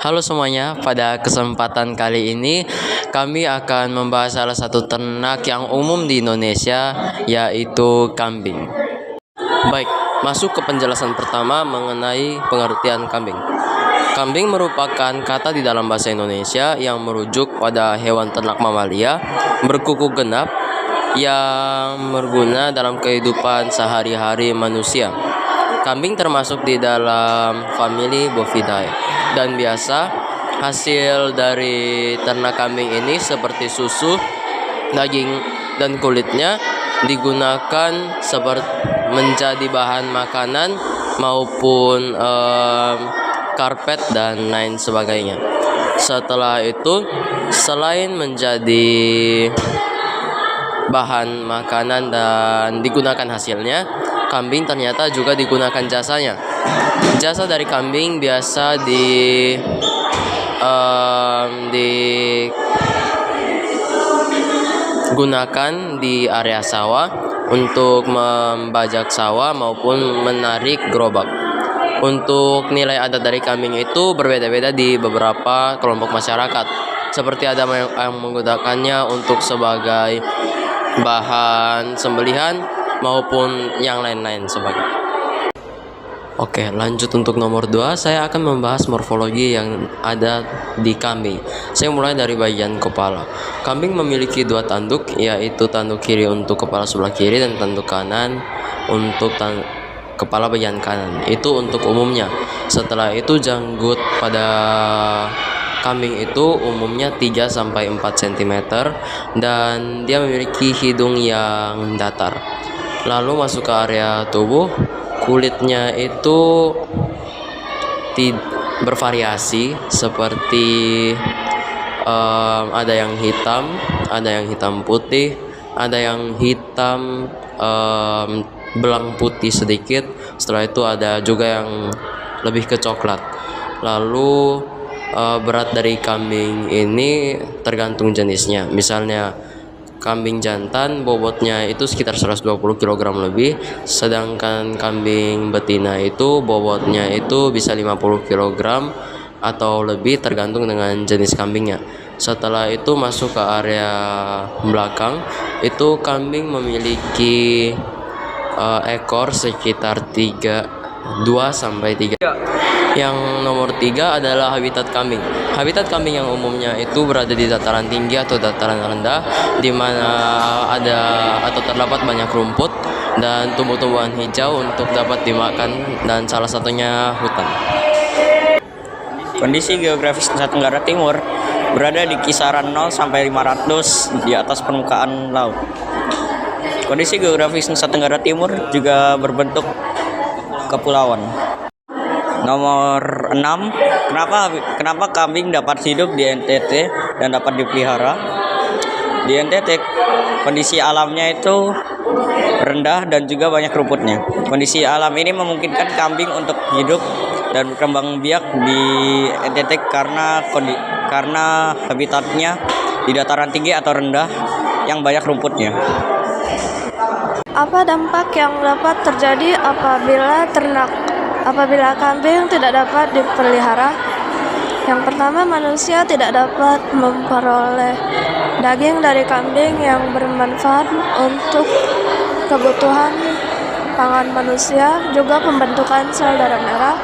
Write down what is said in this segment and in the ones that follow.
Halo semuanya, pada kesempatan kali ini kami akan membahas salah satu ternak yang umum di Indonesia, yaitu kambing. Baik, masuk ke penjelasan pertama mengenai pengertian kambing. Kambing merupakan kata di dalam bahasa Indonesia yang merujuk pada hewan ternak mamalia berkuku genap yang berguna dalam kehidupan sehari-hari manusia. Kambing termasuk di dalam famili Bovidae dan biasa hasil dari ternak kambing ini seperti susu, daging, dan kulitnya digunakan seperti menjadi bahan makanan maupun karpet dan lain sebagainya. Setelah itu, selain menjadi bahan makanan dan digunakan hasilnya, kambing ternyata juga digunakan jasanya. Jasa dari kambing biasa digunakan di area sawah untuk membajak sawah maupun menarik gerobak. Untuk nilai adat dari kambing itu berbeda-beda di beberapa kelompok masyarakat. Seperti ada yang menggunakannya untuk sebagai bahan sembelihan maupun yang lain-lain sebagainya. Oke, lanjut untuk nomor 2, saya akan membahas morfologi yang ada di kambing. Saya mulai dari bagian kepala. Kambing memiliki 2 tanduk, yaitu tanduk kiri untuk kepala sebelah kiri dan tanduk kanan untuk kepala bagian kanan. Itu untuk umumnya. Setelah itu janggut pada kambing itu umumnya 3-4 cm dan dia memiliki hidung yang datar. Lalu masuk ke area tubuh, kulitnya itu bervariasi seperti ada yang hitam putih, ada yang hitam belang putih sedikit. Setelah itu ada juga yang lebih ke coklat. Lalu berat dari kambing ini tergantung jenisnya. Misalnya kambing jantan bobotnya itu sekitar 120 kg lebih, sedangkan kambing betina itu bobotnya itu bisa 50 kg atau lebih tergantung dengan jenis kambingnya. Setelah itu masuk ke area belakang, itu kambing memiliki ekor sekitar 2-3. Yang nomor 3 adalah habitat kambing. Habitat kambing yang umumnya itu berada di dataran tinggi atau dataran rendah, di mana ada atau terdapat banyak rumput dan tumbuh-tumbuhan hijau untuk dapat dimakan, dan salah satunya hutan. Kondisi geografis Nusa Tenggara Timur berada di kisaran 0-500 di atas permukaan laut. Kondisi geografis Nusa Tenggara Timur juga berbentuk kepulauan. Nomor 6, kenapa kambing dapat hidup di NTT dan dapat dipelihara? Di NTT kondisi alamnya itu rendah dan juga banyak rumputnya. Kondisi alam ini memungkinkan kambing untuk hidup dan berkembang biak di NTT karena habitatnya di dataran tinggi atau rendah yang banyak rumputnya. Apa dampak yang dapat terjadi apabila kambing tidak dapat dipelihara? Yang pertama, manusia tidak dapat memperoleh daging dari kambing yang bermanfaat untuk kebutuhan pangan manusia, juga pembentukan sel darah merah,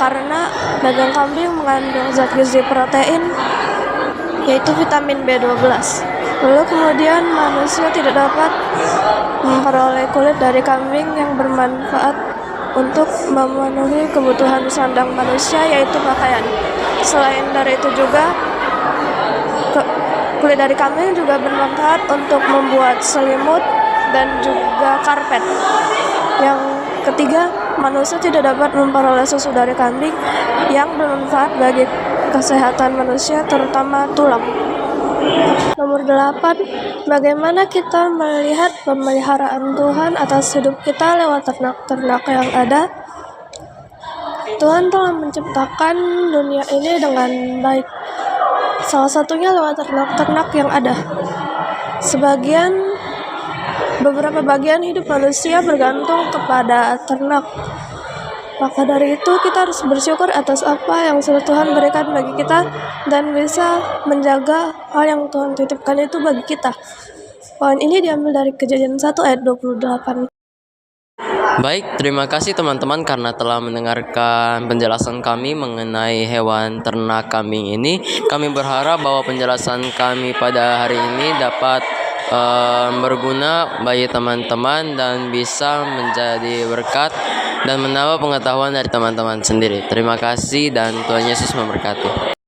karena daging kambing mengandung zat gizi protein, yaitu vitamin B12. Lalu kemudian manusia tidak dapat memperoleh kulit dari kambing yang bermanfaat untuk memenuhi kebutuhan sandang manusia, yaitu pakaian. Selain dari itu juga kulit dari kambing juga bermanfaat untuk membuat selimut dan juga karpet. Yang ketiga, manusia tidak dapat memperoleh susu dari kambing yang bermanfaat bagi kesehatan manusia, terutama tulang. Nomor 8, bagaimana kita melihat pemeliharaan Tuhan atas hidup kita lewat ternak-ternak yang ada? Tuhan telah menciptakan dunia ini dengan baik. Salah satunya lewat ternak-ternak yang ada. Beberapa bagian hidup manusia bergantung kepada ternak. Maka dari itu kita harus bersyukur atas apa yang sudah Tuhan berikan bagi kita dan bisa menjaga hal yang Tuhan titipkan itu bagi kita. Poin ini diambil dari Kejadian 1 ayat 28. Baik, terima kasih teman-teman karena telah mendengarkan penjelasan kami mengenai hewan ternak kambing ini. Kami berharap bahwa penjelasan kami pada hari ini dapat berguna bagi teman-teman dan bisa menjadi berkat dan menambah pengetahuan dari teman-teman sendiri. Terima kasih dan Tuhan Yesus memberkati.